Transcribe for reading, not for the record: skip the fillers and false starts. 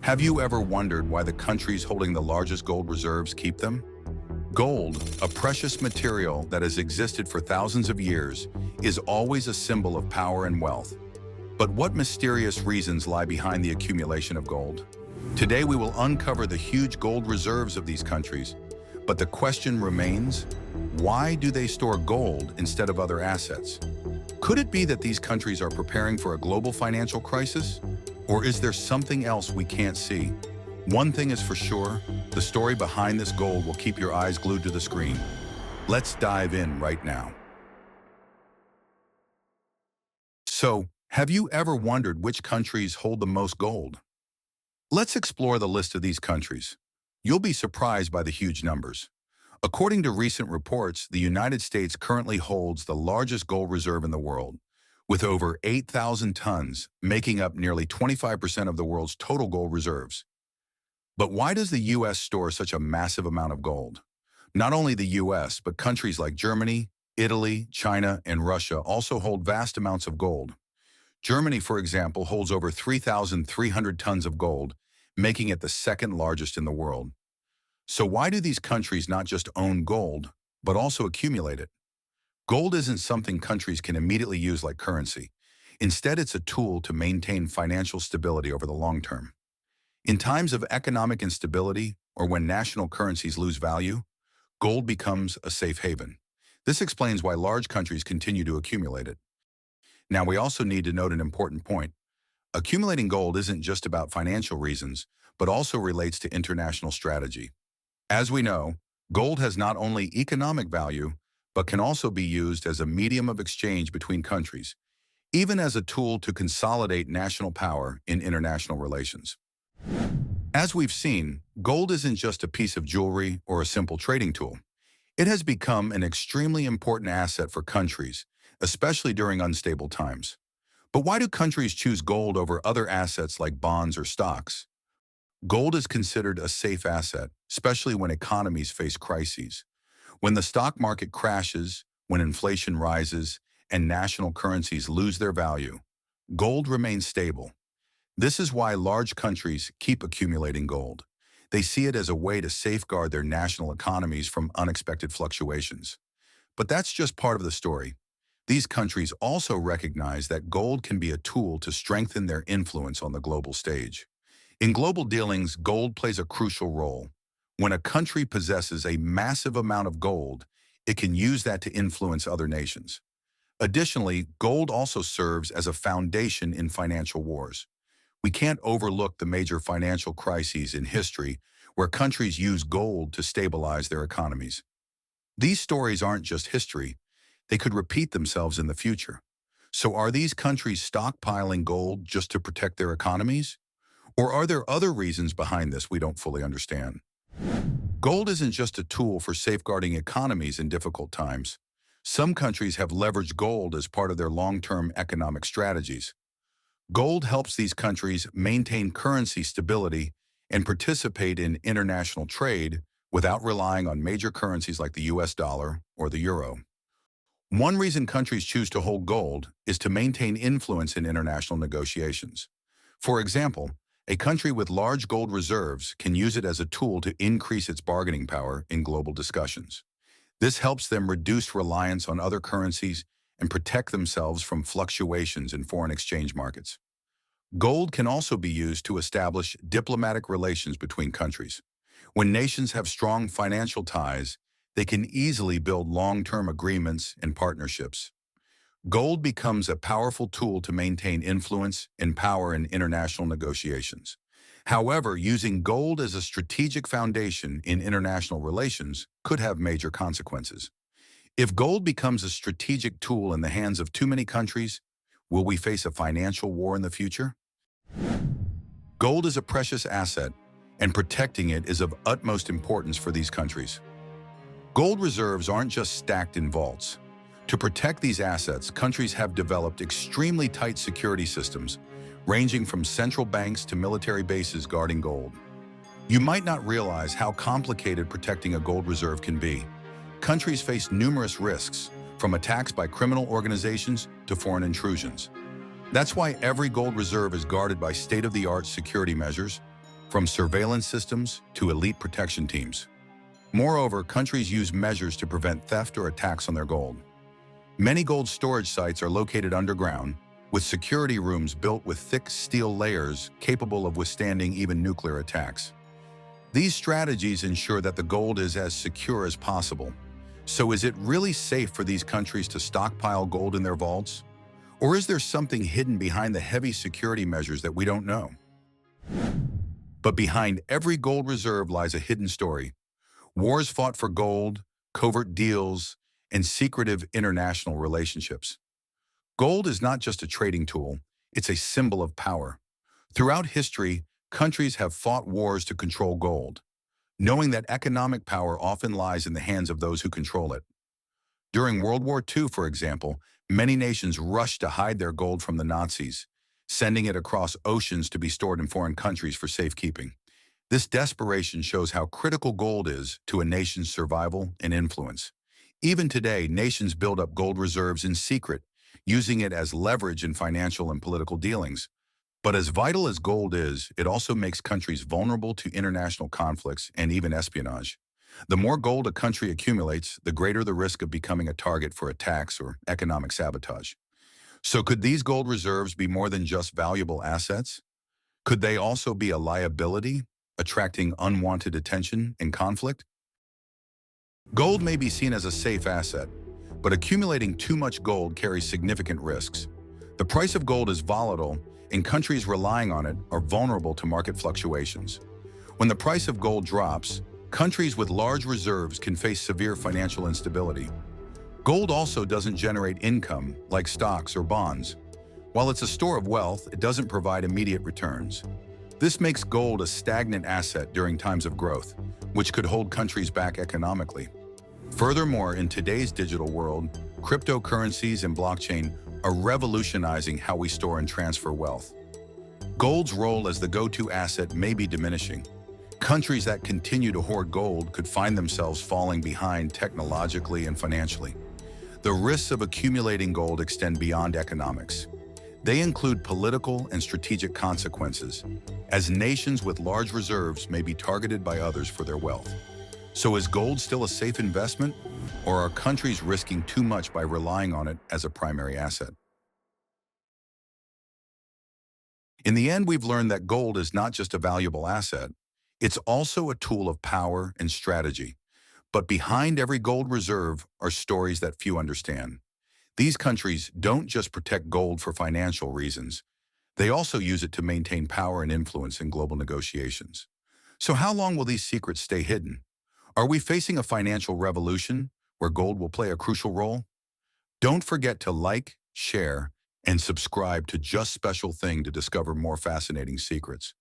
Have you ever wondered why the countries holding the largest gold reserves keep them? Gold, a precious material that has existed for thousands of years, is always a symbol of power and wealth. But what mysterious reasons lie behind the accumulation of gold? Today we will uncover the huge gold reserves of these countries. But the question remains, why do they store gold instead of other assets? Could it be that these countries are preparing for a global financial crisis? Or is there something else we can't see? One thing is for sure, the story behind this gold will keep your eyes glued to the screen. Let's dive in right now. So, have you ever wondered which countries hold the most gold? Let's explore the list of these countries. You'll be surprised by the huge numbers. According to recent reports, the United States currently holds the largest gold reserve in the world, with over 8,000 tons, making up nearly 25% of the world's total gold reserves. But why does the U.S. store such a massive amount of gold? Not only the U.S., but countries like Germany, Italy, China, and Russia also hold vast amounts of gold. Germany, for example, holds over 3,300 tons of gold, making it the second largest in the world. So why do these countries not just own gold, but also accumulate it? Gold isn't something countries can immediately use like currency. Instead, it's a tool to maintain financial stability over the long term. In times of economic instability, or when national currencies lose value, gold becomes a safe haven. This explains why large countries continue to accumulate it. Now, we also need to note an important point. Accumulating gold isn't just about financial reasons, but also relates to international strategy. As we know, gold has not only economic value, but can also be used as a medium of exchange between countries, even as a tool to consolidate national power in international relations. As we've seen, gold isn't just a piece of jewelry or a simple trading tool. It has become an extremely important asset for countries, especially during unstable times. But why do countries choose gold over other assets like bonds or stocks? Gold is considered a safe asset, especially when economies face crises. When the stock market crashes, when inflation rises, and national currencies lose their value, gold remains stable. This is why large countries keep accumulating gold. They see it as a way to safeguard their national economies from unexpected fluctuations. But that's just part of the story. These countries also recognize that gold can be a tool to strengthen their influence on the global stage. In global dealings, gold plays a crucial role. When a country possesses a massive amount of gold, it can use that to influence other nations. Additionally, gold also serves as a foundation in financial wars. We can't overlook the major financial crises in history where countries use gold to stabilize their economies. These stories aren't just history. They could repeat themselves in the future. So are these countries stockpiling gold just to protect their economies? Or are there other reasons behind this we don't fully understand? Gold isn't just a tool for safeguarding economies in difficult times. Some countries have leveraged gold as part of their long-term economic strategies. Gold helps these countries maintain currency stability and participate in international trade without relying on major currencies like the US dollar or the euro. One reason countries choose to hold gold is to maintain influence in international negotiations. For example, a country with large gold reserves can use it as a tool to increase its bargaining power in global discussions. This helps them reduce reliance on other currencies and protect themselves from fluctuations in foreign exchange markets. Gold can also be used to establish diplomatic relations between countries. When nations have strong financial ties, they can easily build long-term agreements and partnerships. Gold becomes a powerful tool to maintain influence and power in international negotiations. However, using gold as a strategic foundation in international relations could have major consequences. If gold becomes a strategic tool in the hands of too many countries, will we face a financial war in the future? Gold is a precious asset, and protecting it is of utmost importance for these countries. Gold reserves aren't just stacked in vaults. To protect these assets, countries have developed extremely tight security systems, ranging from central banks to military bases guarding gold. You might not realize how complicated protecting a gold reserve can be. Countries face numerous risks, from attacks by criminal organizations to foreign intrusions. That's why every gold reserve is guarded by state-of-the-art security measures. from surveillance systems to elite protection teams. Moreover, countries use measures to prevent theft or attacks on their gold. Many gold storage sites are located underground, with security rooms built with thick steel layers capable of withstanding even nuclear attacks. These strategies ensure that the gold is as secure as possible. So is it really safe for these countries to stockpile gold in their vaults? Or is there something hidden behind the heavy security measures that we don't know? But behind every gold reserve lies a hidden story. Wars fought for gold, covert deals, and secretive international relationships. Gold is not just a trading tool, it's a symbol of power. Throughout history, countries have fought wars to control gold, knowing that economic power often lies in the hands of those who control it. During World War II, for example, many nations rushed to hide their gold from the Nazis, sending it across oceans to be stored in foreign countries for safekeeping. This desperation shows how critical gold is to a nation's survival and influence. Even today, nations build up gold reserves in secret, using it as leverage in financial and political dealings. But as vital as gold is, it also makes countries vulnerable to international conflicts and even espionage. The more gold a country accumulates, the greater the risk of becoming a target for attacks or economic sabotage. So could these gold reserves be more than just valuable assets? Could they also be a liability, attracting unwanted attention in conflict? Gold may be seen as a safe asset, but accumulating too much gold carries significant risks. The price of gold is volatile, and countries relying on it are vulnerable to market fluctuations. When the price of gold drops, countries with large reserves can face severe financial instability. Gold also doesn't generate income like stocks or bonds. While it's a store of wealth, it doesn't provide immediate returns. This makes gold a stagnant asset during times of growth, which could hold countries back economically. Furthermore, in today's digital world, cryptocurrencies and blockchain are revolutionizing how we store and transfer wealth. Gold's role as the go-to asset may be diminishing. Countries that continue to hoard gold could find themselves falling behind technologically and financially. The risks of accumulating gold extend beyond economics. They include political and strategic consequences, as nations with large reserves may be targeted by others for their wealth. So is gold still a safe investment, or are countries risking too much by relying on it as a primary asset? In the end, we've learned that gold is not just a valuable asset, it's also a tool of power and strategy. But behind every gold reserve are stories that few understand. These countries don't just protect gold for financial reasons. They also use it to maintain power and influence in global negotiations. So how long will these secrets stay hidden? Are we facing a financial revolution where gold will play a crucial role? Don't forget to like, share, and subscribe to Just Special Thing to discover more fascinating secrets.